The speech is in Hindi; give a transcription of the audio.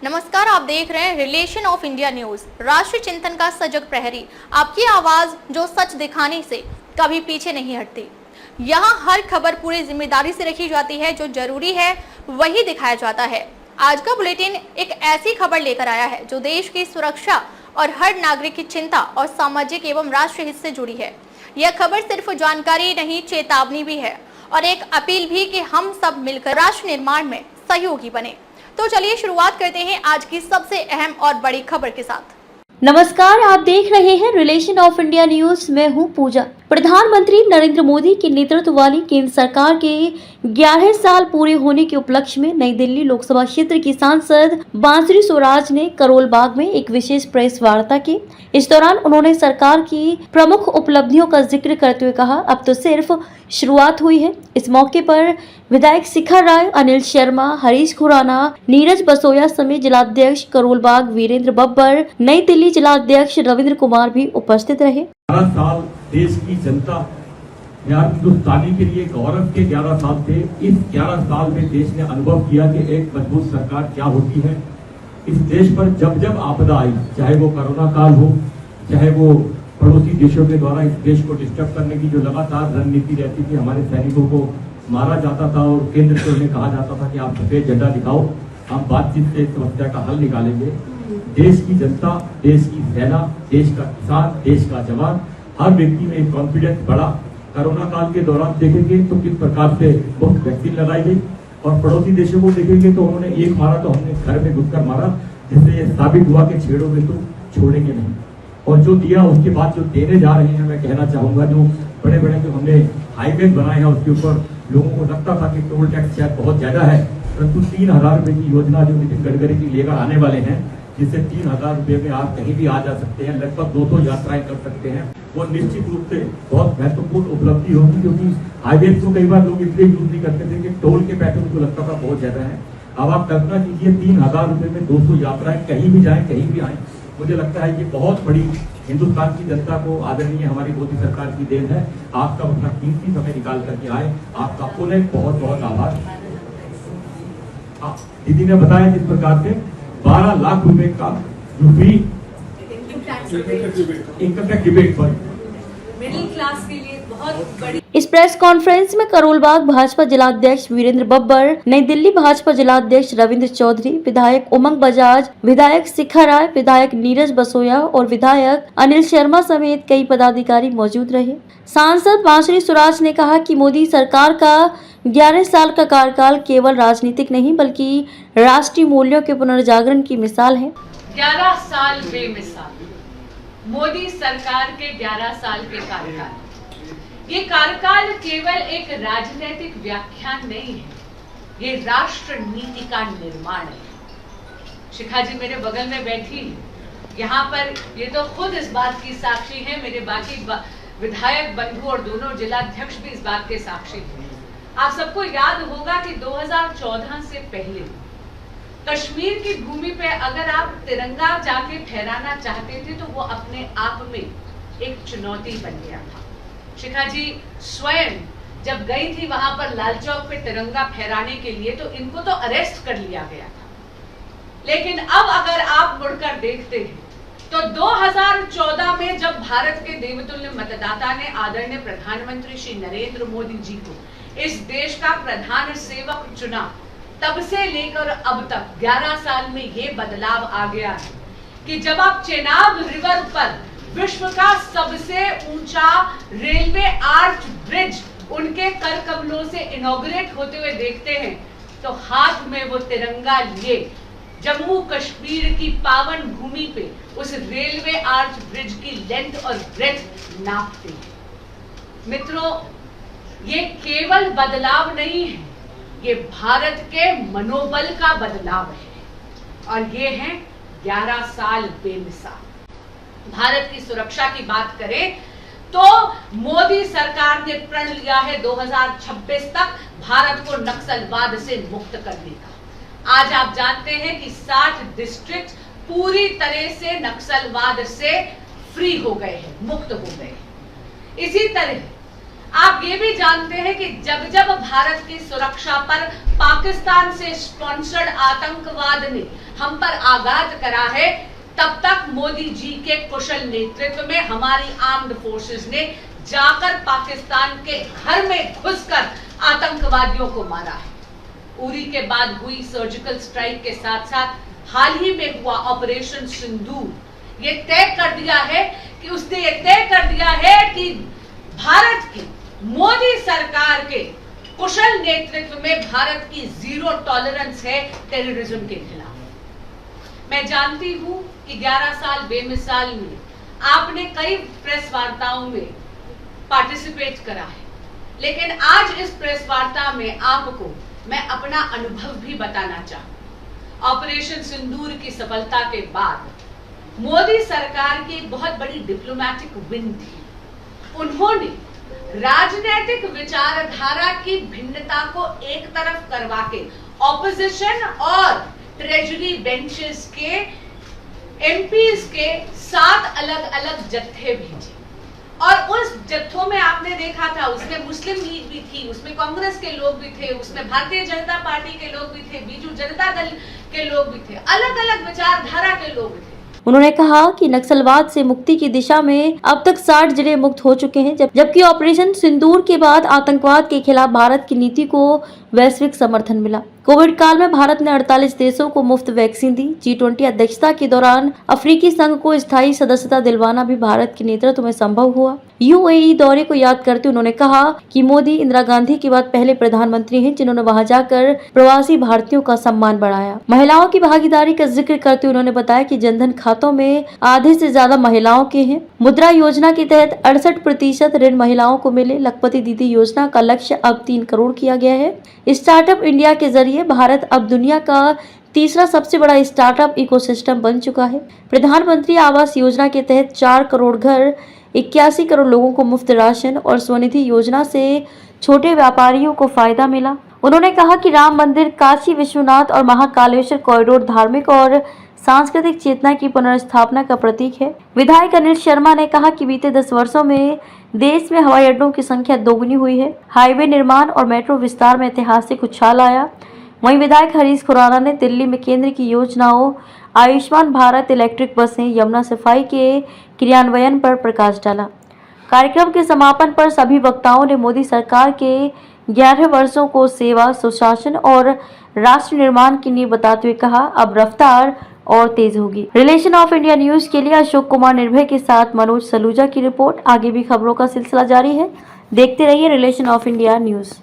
नमस्कार, आप देख रहे हैं रिलेशन ऑफ इंडिया न्यूज, राष्ट्रीय चिंतन का सजग प्रहरी। आपकी आवाज जो सच दिखाने से कभी पीछे नहीं हटती। यहाँ हर खबर पूरी जिम्मेदारी से रखी जाती है, जो जरूरी है वही दिखाया जाता है। आज का बुलेटिन एक ऐसी खबर लेकर आया है जो देश की सुरक्षा और हर नागरिक की चिंता और सामाजिक एवं राष्ट्रीय हित से जुड़ी है। यह खबर सिर्फ जानकारी नहीं, चेतावनी भी है और एक अपील भी कि हम सब मिलकर राष्ट्र निर्माण में सहयोगी बने। तो चलिए शुरुआत करते हैं आज की सबसे अहम और बड़ी खबर के साथ। नमस्कार, आप देख रहे हैं रिलेशन ऑफ इंडिया न्यूज। मैं हूं पूजा। प्रधानमंत्री नरेंद्र मोदी के नेतृत्व वाली केंद्र सरकार के 11 साल पूरे होने के उपलक्ष्य में नई दिल्ली लोकसभा क्षेत्र की सांसद बांसुरी स्वराज ने करोल बाग में एक विशेष प्रेस वार्ता की। इस दौरान उन्होंने सरकार की प्रमुख उपलब्धियों का जिक्र करते हुए कहा, अब तो सिर्फ शुरुआत हुई है। इस मौके पर विधायक शिखा राय, अनिल शर्मा, हरीश खुराना, नीरज बसोया समेत जिलाध्यक्ष करोल बाग वीरेंद्र बब्बर, नई दिल्ली जिलाध्यक्ष रविंद्र कुमार भी उपस्थित रहे। 11 साल देश की जनता या हिंदुस्तानी के लिए गौरव के 11 साल थे। इस 11 साल में देश ने अनुभव किया कि एक मजबूत सरकार क्या होती है। इस देश पर जब जब आपदा आई, चाहे वो कोरोना काल हो, चाहे वो पड़ोसी देशों के द्वारा इस देश को डिस्टर्ब करने की जो लगातार रणनीति रहती थी, हमारे सैनिकों को मारा जाता था और केंद्र से उन्हें कहा जाता था कि आप सफेद झंडा दिखाओ, हम बातचीत से इस समस्या का हल निकालेंगे। देश की जनता, देश की सेना, देश का किसान, देश का जवान, हर व्यक्ति में एक कॉन्फिडेंस बढ़ा। कोरोना काल के दौरान देखेंगे तो किस प्रकार से मुफ्त वैक्सीन लगाई गई और पड़ोसी देशों को देखेंगे तो उन्होंने एक मारा तो हमने घर में घुसकर मारा, जिससे ये साबित हुआ कि छेड़ोगे तो छोड़ेंगे नहीं। और जो दिया उसके बाद जो देने जा रहे हैं, मैं कहना चाहूंगा जो बड़े बड़े जो हमने हाईवे बनाए हैं उसके ऊपर लोगों को लगता था कि टोल टैक्स शायद बहुत ज्यादा है, परंतु 3000 रुपए की योजना जो नितिन गडकरी जी लेकर आने वाले हैं, जिससे 3000 रुपए में आप कहीं भी आ जा सकते हैं, लगभग 200 यात्राएं कर सकते हैं, वो निश्चित रूप से बहुत महत्वपूर्ण उपलब्धि होगी। क्योंकि हाईवे को कई बार लोग इसलिए यूज नहीं करते थे कि टोल के पैसे उनको लगता था बहुत ज्यादा है। अब आप कल्पना कीजिए 3000 रुपए में 200 यात्राएं, कहीं भी जाए कहीं भी आए। मुझे लगता है ये बहुत बड़ी हिंदुस्तान की जनता को आदरणीय हमारी मोदी सरकार की देन है। आपका अपना कीमती समय निकाल करके आए, आपका पुनः बहुत बहुत आभार। दीदी ने बताया जिस प्रकार से 12 लाख रुपए का इनकम टैक्स रिबेट पर मिडिल क्लास के लिए बहुत बड़ी। इस प्रेस कॉन्फ्रेंस में करोल बाग भाजपा जिलाध्यक्ष वीरेंद्र बब्बर, नई दिल्ली भाजपा जिलाध्यक्ष रविंद्र चौधरी, विधायक उमंग बजाज, विधायक शिखा राय, विधायक नीरज बसोया और विधायक अनिल शर्मा समेत कई पदाधिकारी मौजूद रहे। सांसद बांसुरी स्वराज ने कहा कि मोदी सरकार का 11 साल का कार्यकाल केवल राजनीतिक नहीं बल्कि राष्ट्रीय मूल्यों के पुनर्जागरण की मिसाल है। 11 साल बेमिसाल मोदी सरकार के 11 साल के कार्यकाल। ये कार्यकाल केवल एक राजनीतिक व्याख्यान नहीं है, ये राष्ट्र नीति का निर्माण है। शिखा जी मेरे बगल में बैठी है, यहाँ पर ये तो खुद इस बात की साक्षी है, मेरे बाकी विधायक बंधु और दोनों जिलाध्यक्ष भी इस बात के साक्षी हैं। आप सबको याद होगा कि 2014 से पहले कश्मीर की भूमि पे अगर आप तिरंगा जाके फहराना चाहते थे तो वो अपने आप में एक चुनौती बन गया था। शिखा जी स्वयं जब गई थी वहां पर लाल चौक पे तिरंगा फहराने के लिए तो इनको तो अरेस्ट कर लिया गया था। लेकिन अब अगर आप मुड़कर देखते हैं तो 2014 में जब भारत के देवतुल्य मतदाता ने आदरणीय प्रधानमंत्री श्री नरेंद्र मोदी जी को इस देश का प्रधान सेवक चुना, तब से लेकर अब तक 11 साल में ये बदलाव आ गया है कि जब आप चेनाब रिवर पर विश्व का सबसे ऊंचा रेलवे आर्च ब्रिज उनके कर कमलों से इनॉग्रेट होते हुए देखते हैं तो हाथ में वो तिरंगा लिए जम्मू कश्मीर की पावन भूमि पे उस रेलवे आर्च ब्रिज की लेंथ और ब्रेड्थ नापते हैं। मित्रों, ये केवल बदलाव नहीं है, ये भारत के मनोबल का बदलाव है और ये है 11 साल बेमिसाल। भारत की सुरक्षा की बात करें तो मोदी सरकार ने प्रण लिया है 2026 तक भारत को नक्सलवाद से मुक्त करने का। आज आप जानते हैं कि 60 डिस्ट्रिक्ट पूरी तरह से नक्सलवाद से फ्री हो गए हैं, मुक्त हो गए हैं। इसी तरह आप ये भी जानते हैं कि जब जब भारत की सुरक्षा पर पाकिस्तान से स्पॉन्सर्ड आतंकवाद ने हम पर आघात करा है, तब तक मोदी जी के कुशल नेतृत्व में हमारी आर्म्ड फोर्सेस ने जाकर पाकिस्तान के घर में घुसकर आतंकवादियों को मारा है। उरी के बाद हुई सर्जिकल स्ट्राइक के साथ साथ हाल ही में हुआ ऑपरेशन सिंदूर ये तय कर दिया है कि उसने ये तय कर दिया है कि भारत की मोदी सरकार के कुशल नेतृत्व में भारत की जीरो टॉलरेंस है टेररिज्म के खिलाफ। मैं जानती हूं कि 11 साल बेमिसाल में आपने कई प्रेस वार्ताओं में पार्टिसिपेट करा है, लेकिन आज इस प्रेस वार्ता में आपको मैं अपना अनुभव भी बताना चाहूं। ऑपरेशन सिंदूर की सफलता के बाद मोदी सरकार की एक बहुत बड़ी डिप्लोमैटिक विन थी। उन्होंने राजनीतिक विचारधारा की भिन्नता को एक तरफ करवा के ऑपोजिशन और ट्रेजरी बेंचेस के एमपीज के 7 अलग अलग जत्थे भेजे और उस जत्थों में आपने देखा था उसमें मुस्लिम लीग भी थी, उसमें कांग्रेस के लोग भी थे, उसमें भारतीय जनता पार्टी के लोग भी थे, बीजू जनता दल के लोग भी थे, अलग अलग विचारधारा के लोग भी थे। उन्होंने कहा कि नक्सलवाद से मुक्ति की दिशा में अब तक 60 जिले मुक्त हो चुके हैं, जबकि ऑपरेशन सिंदूर के बाद आतंकवाद के खिलाफ भारत की नीति को वैश्विक समर्थन मिला। कोविड काल में भारत ने 48 देशों को मुफ्त वैक्सीन दी। G20 अध्यक्षता के दौरान अफ्रीकी संघ को स्थायी सदस्यता दिलवाना भी भारत के नेतृत्व में संभव हुआ। UAE दौरे को याद करते उन्होंने कहा कि मोदी इंदिरा गांधी के बाद पहले प्रधानमंत्री हैं जिन्होंने वहां जाकर प्रवासी भारतीयों का सम्मान बढ़ाया। महिलाओं की भागीदारी का जिक्र करते उन्होंने बताया कि जनधन खातों में आधे से ज्यादा महिलाओं के हैं। मुद्रा योजना के तहत 68% ऋण महिलाओं को मिले। लखपति दीदी योजना का लक्ष्य अब 3 करोड़ किया गया है। स्टार्टअप इंडिया के जरिए भारत अब दुनिया का तीसरा सबसे बड़ा स्टार्टअप इकोसिस्टम बन चुका है। प्रधानमंत्री आवास योजना के तहत 4 करोड़ घर, 81 करोड़ लोगों को मुफ्त राशन और स्वनिधि योजना से छोटे व्यापारियों को फायदा मिला। उन्होंने कहा कि राम मंदिर, काशी विश्वनाथ और महाकालेश्वर कॉरिडोर धार्मिक और सांस्कृतिक चेतना की पुनर्स्थापना का प्रतीक है। विधायक अनिल शर्मा ने कहा कि बीते 10 वर्षों में देश में हवाई अड्डों की संख्या दोगुनी हुई है। हाईवे निर्माण और मेट्रो विस्तार में ऐतिहासिक उछाल आया। वहीं विधायक हरीश खुराना ने दिल्ली में केंद्र की योजनाओं आयुष्मान भारत, इलेक्ट्रिक बसें, यमुना सफाई के क्रियान्वयन पर प्रकाश डाला। कार्यक्रम के समापन पर सभी वक्ताओं ने मोदी सरकार के 11 वर्षों को सेवा, सुशासन और राष्ट्र निर्माण की नींव बताते हुए कहा, अब रफ्तार और तेज होगी। रिलेशन ऑफ इंडिया न्यूज के लिए अशोक कुमार निर्भय के साथ मनोज सलूजा की रिपोर्ट। आगे भी खबरों का सिलसिला जारी है, देखते रहिए रिलेशन ऑफ इंडिया न्यूज।